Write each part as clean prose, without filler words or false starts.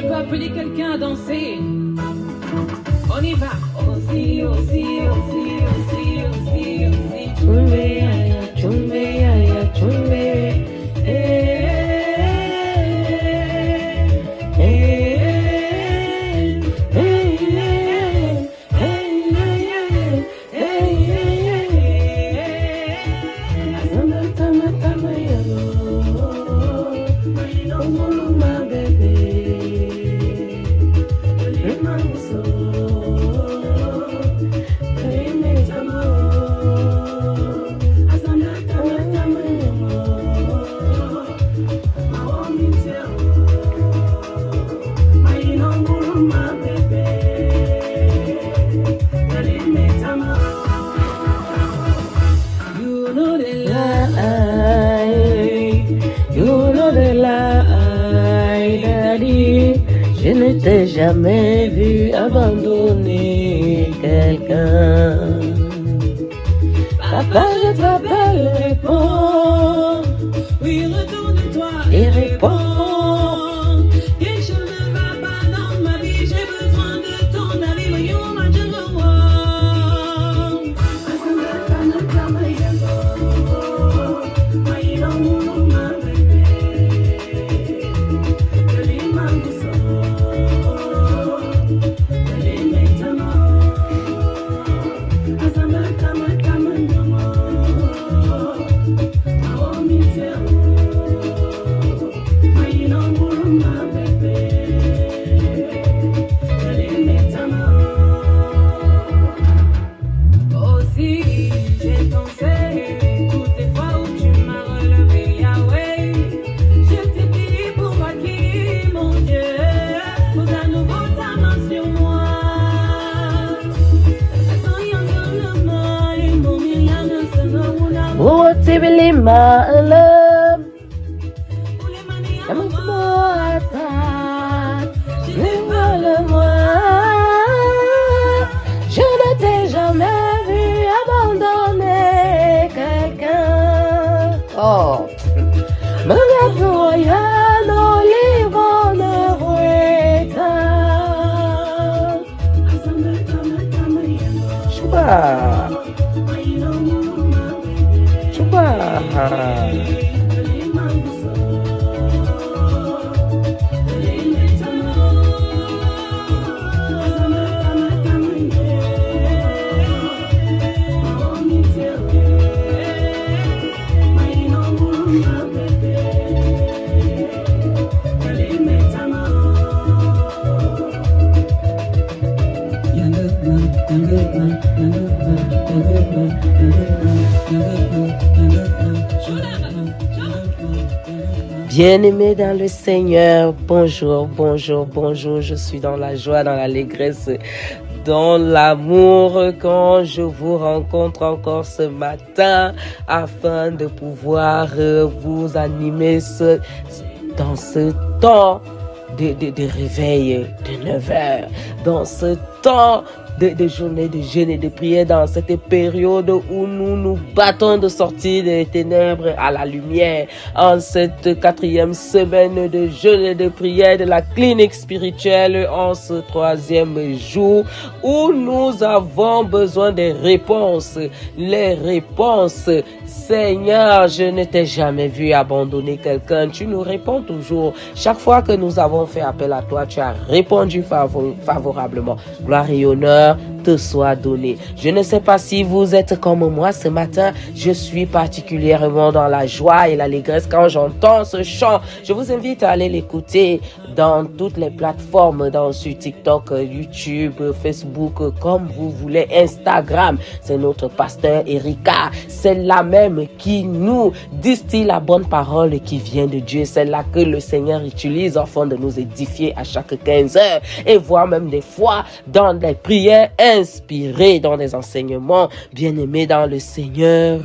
je peux appeler quelqu'un à danser? On y va. Aussi, aussi, aussi, aussi, aussi, aussi. Chumbe, aya, chumbe, aya, chumbe. Je ne t'ai jamais vu abandonner quelqu'un. Papa, je t'appelle, réponds. Oui, retourne-toi Et réponds. Quelque chose ne va pas dans ma vie. J'ai besoin de ton avis. Voyons ma Tibilima alam Namun semua tak moi. Je ne t'ai jamais vu abandonner quelqu'un. Oh Mengapa ya no livone rueta Shuba Bien-aimés dans le Seigneur, bonjour, bonjour, bonjour. Je suis dans la joie, dans l'allégresse, dans l'amour quand je vous rencontre encore ce matin afin de pouvoir vous animer dans ce temps de réveil de 9 heures, dans ce temps de journée de jeûne et de prière, dans cette période où nous nous battons de sortir des ténèbres à la lumière, en cette 4e semaine de jeûne et de prière de la clinique spirituelle, en ce 3e jour où nous avons besoin des réponses. Les réponses, Seigneur, je ne t'ai jamais vu abandonner quelqu'un. Tu nous réponds toujours. Chaque fois que nous avons fait appel à toi, tu as répondu favorablement. Gloire et honneur te soit donné. Je ne sais pas si vous êtes comme moi ce matin. Je suis particulièrement dans la joie et l'allégresse quand j'entends ce chant. Je vous invite à aller l'écouter dans toutes les plateformes, sur TikTok, YouTube, Facebook, comme vous voulez, Instagram. C'est notre pasteur Erika. C'est la même qui nous distille la bonne parole qui vient de Dieu. C'est là que le Seigneur utilise afin de nous édifier à chaque 15 heures et voire même des fois dans des prières inspirées, dans des enseignements. Bien-aimés dans le Seigneur,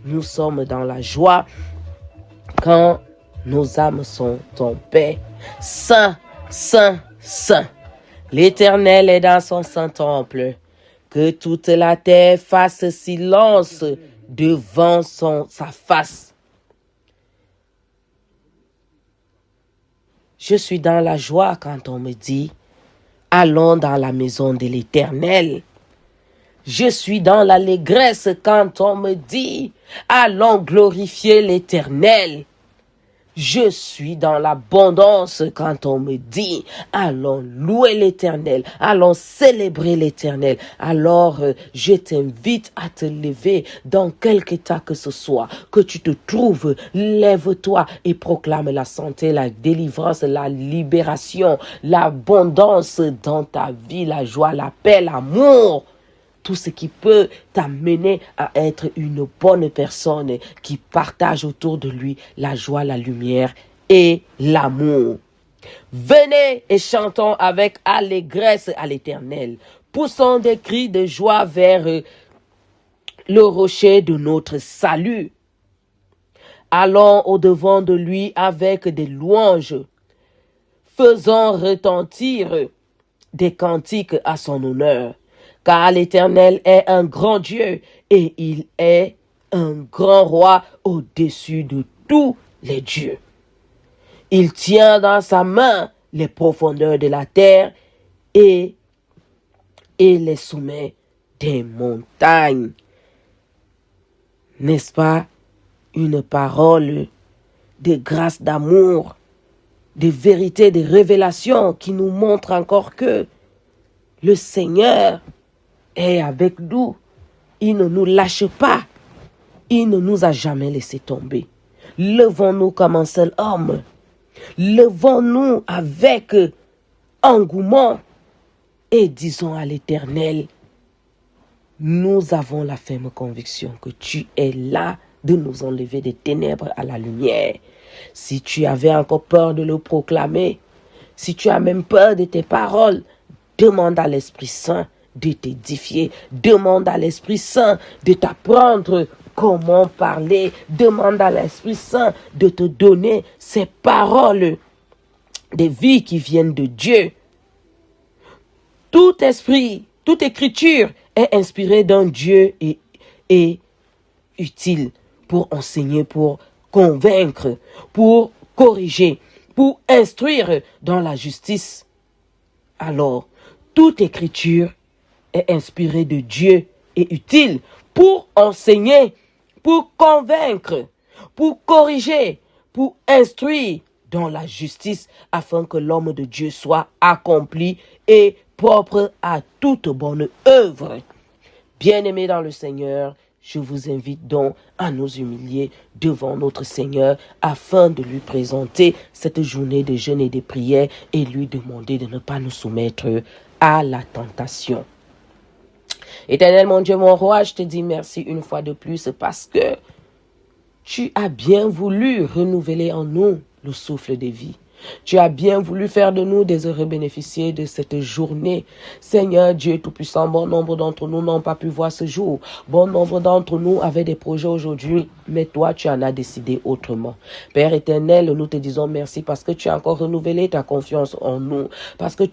nous sommes dans la joie quand nos âmes sont en paix. Saint, Saint, Saint. L'Éternel est dans son saint temple. Que toute la terre fasse silence devant sa face. Je suis dans la joie quand on me dit, allons dans la maison de l'Éternel. Je suis dans l'allégresse quand on me dit, allons glorifier l'Éternel. Je suis dans l'abondance quand on me dit, allons louer l'Éternel, allons célébrer l'Éternel. Alors, je t'invite à te lever dans quelque état que ce soit, que tu te trouves, lève-toi et proclame la santé, la délivrance, la libération, l'abondance dans ta vie, la joie, la paix, l'amour. Tout ce qui peut t'amener à être une bonne personne qui partage autour de lui la joie, la lumière et l'amour. Venez et chantons avec allégresse à l'Éternel. Poussons des cris de joie vers le rocher de notre salut. Allons au-devant de lui avec des louanges. Faisons retentir des cantiques à son honneur. Car l'Éternel est un grand Dieu et il est un grand roi au-dessus de tous les dieux. Il tient dans sa main les profondeurs de la terre et les sommets des montagnes. N'est-ce pas une parole de grâce, d'amour, de vérité, de révélation qui nous montre encore que le Seigneur est avec nous. Il ne nous lâche pas. Il ne nous a jamais laissé tomber. Levons-nous comme un seul homme. Levons-nous avec engouement et disons à l'Éternel, nous avons la ferme conviction que tu es là de nous enlever des ténèbres à la lumière. Si tu avais encore peur de le proclamer, si tu as même peur de tes paroles, demande à l'Esprit Saint de t'édifier. Demande à l'Esprit Saint de t'apprendre comment parler. Demande à l'Esprit Saint de te donner ces paroles de vie qui viennent de Dieu. Tout esprit, toute écriture est inspirée d'un Dieu et utile pour enseigner, pour convaincre, pour corriger, pour instruire dans la justice. Alors, toute écriture est inspirée de Dieu et utile pour enseigner, pour convaincre, pour corriger, pour instruire dans la justice, afin que l'homme de Dieu soit accompli et propre à toute bonne œuvre. Bien-aimés dans le Seigneur, je vous invite donc à nous humilier devant notre Seigneur afin de lui présenter cette journée de jeûne et de prière et lui demander de ne pas nous soumettre à la tentation. Éternel mon Dieu, mon roi, je te dis merci une fois de plus parce que tu as bien voulu renouveler en nous le souffle de vie. Tu as bien voulu faire de nous des heureux bénéficiaires de cette journée. Seigneur Dieu Tout-Puissant, bon nombre d'entre nous n'ont pas pu voir ce jour. Bon nombre d'entre nous avaient des projets aujourd'hui, mais toi, tu en as décidé autrement. Père éternel, nous te disons merci parce que tu as encore renouvelé ta confiance en nous. Parce que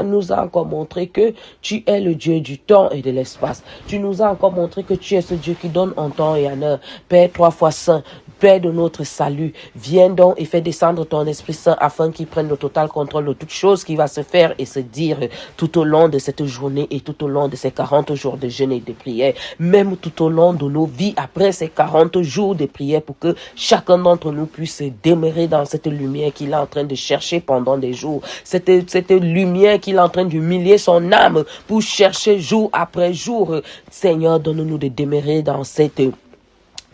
nous as encore montré que tu es le Dieu du temps et de l'espace. Tu nous as encore montré que tu es ce Dieu qui donne en temps et en heure. Père 3 fois saint, Père de notre salut, viens donc et fais descendre ton Esprit Saint afin qu'il prenne le total contrôle de toute chose qui va se faire et se dire tout au long de cette journée et tout au long de ces 40 jours de jeûne et de prière, même tout au long de nos vies après ces 40 jours de prière pour que chacun d'entre nous puisse demeurer dans cette lumière qu'il est en train de chercher pendant des jours, cette lumière qu'il est en train d'humilier son âme pour chercher jour après jour. Seigneur, donne-nous de demeurer dans cette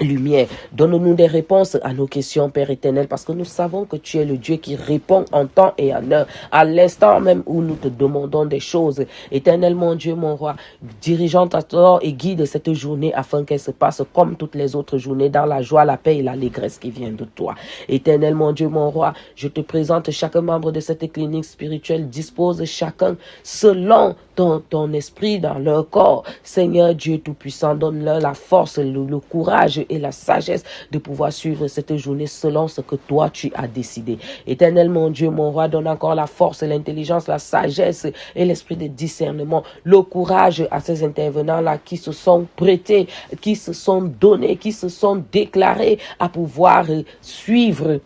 lumière. Donne-nous des réponses à nos questions, Père éternel, parce que nous savons que tu es le Dieu qui répond en temps et en heure, à l'instant même où nous te demandons des choses. Éternel, mon Dieu, mon roi, dirigeant ta tort et guide cette journée afin qu'elle se passe comme toutes les autres journées, dans la joie, la paix et l'allégresse qui vient de toi. Éternel, mon Dieu, mon roi, je te présente chaque membre de cette clinique spirituelle, dispose chacun selon ton esprit dans leur corps. Seigneur Dieu Tout-Puissant, donne-leur la force, le courage et la sagesse de pouvoir suivre cette journée selon ce que toi tu as décidé. Éternel mon Dieu, mon roi, donne encore la force, l'intelligence, la sagesse et l'esprit de discernement, le courage à ces intervenants-là qui se sont prêtés, qui se sont donnés, qui se sont déclarés à pouvoir suivre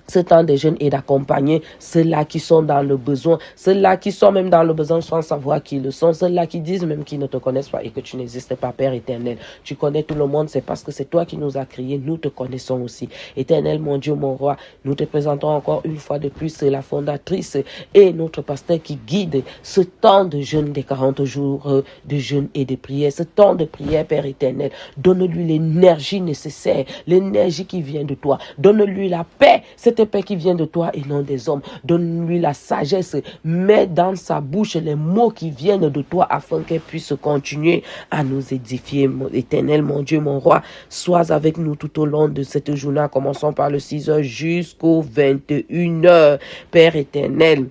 ce temps de jeûne est d'accompagner ceux-là qui sont dans le besoin, ceux-là qui sont même dans le besoin sans savoir qui le sont, ceux-là qui disent même qu'ils ne te connaissent pas et que tu n'existes pas, Père éternel. Tu connais tout le monde, c'est parce que c'est toi qui nous as créés, nous te connaissons aussi. Éternel, mon Dieu, mon roi, nous te présentons encore une fois de plus la fondatrice et notre pasteur qui guide ce temps de jeûne des 40 jours de jeûne et de prière, ce temps de prière, Père éternel. Donne-lui l'énergie nécessaire, l'énergie qui vient de toi. Donne-lui la paix, cette paix qui vient de toi et non des hommes. Donne-lui la sagesse. Mets dans sa bouche les mots qui viennent de toi afin qu'elle puisse continuer à nous édifier. Éternel, mon Dieu, mon roi, sois avec nous tout au long de cette journée, commençons par le 6h jusqu'au 21h. Père éternel,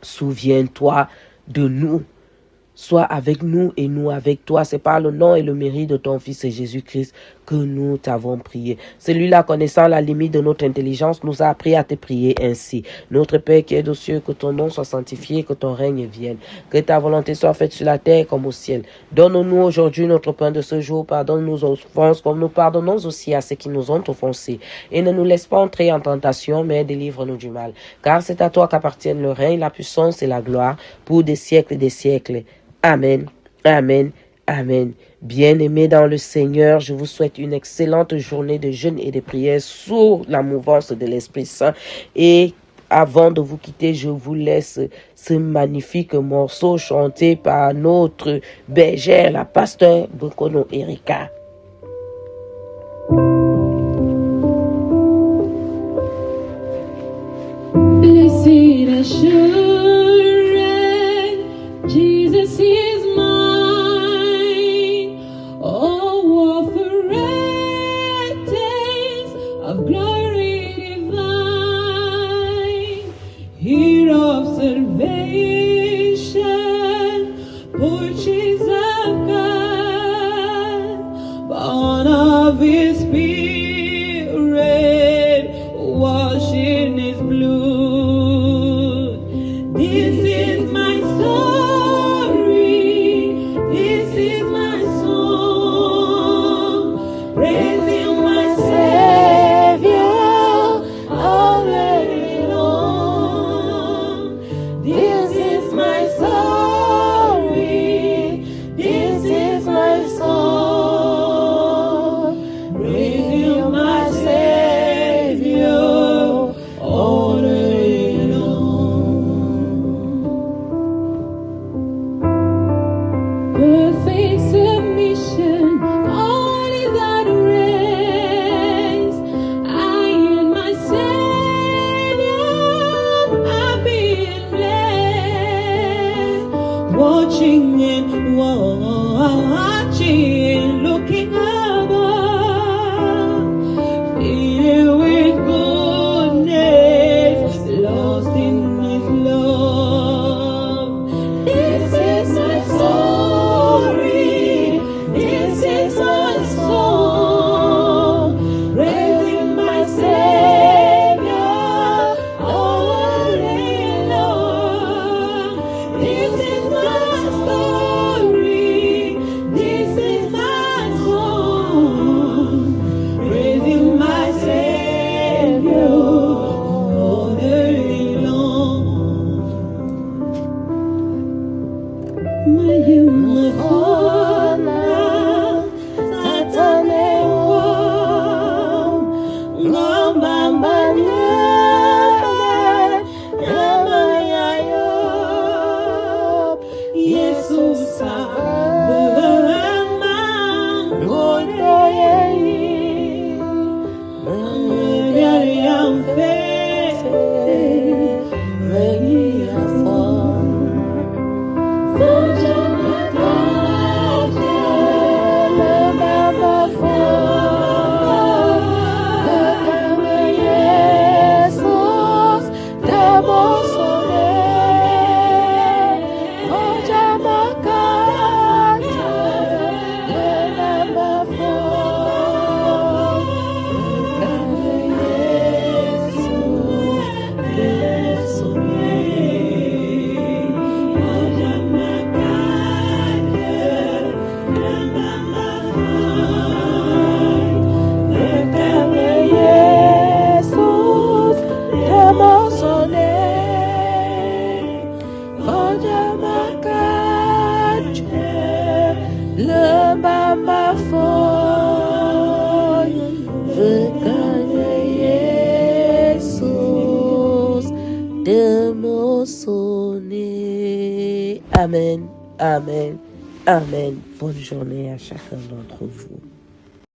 souviens-toi de nous. Sois avec nous et nous avec toi. C'est par le nom et le mérite de ton Fils Jésus-Christ que nous t'avons prié. Celui-là, connaissant la limite de notre intelligence, nous a appris à te prier ainsi. Notre Père qui es aux cieux, que ton nom soit sanctifié, que ton règne vienne. Que ta volonté soit faite sur la terre comme au ciel. Donne-nous aujourd'hui notre pain de ce jour. Pardonne nos offenses comme nous pardonnons aussi à ceux qui nous ont offensés. Et ne nous laisse pas entrer en tentation, mais délivre-nous du mal. Car c'est à toi qu'appartiennent le règne, la puissance et la gloire pour des siècles et des siècles. Amen, amen, amen. Bien-aimés dans le Seigneur, je vous souhaite une excellente journée de jeûne et de prière sous la mouvance de l'Esprit Saint. Et avant de vous quitter, je vous laisse ce magnifique morceau chanté par notre bergère, la pasteur Bokono Erika. Blessed assurance, Jesus is mine. Oh, what foretaste of glory divine, hero of salvation, purchase of God, born of His Spirit, washed in His blood. This is my story, this is my song, praising my Savior all day long. This is my story, this is my song, praising my Savior all day long. Perfect submission, all is at rest. I and my Savior have been blessed. Watching and watching, looking above, filled with goodness, lost in His love. This is my story, this is my song, praising my Savior all day long. This is my story, this is my song, praising my Savior all day long. My human honor, Satane wong, ngombambanya, yamayayo, Yesus sabang ngoyoyei, mengyari yang fe, mengiafon. Le Baba fort, le mama foi, vekannya Yesus demosone. Amen, amen, amen. Bonne journée à chacun d'entre vous.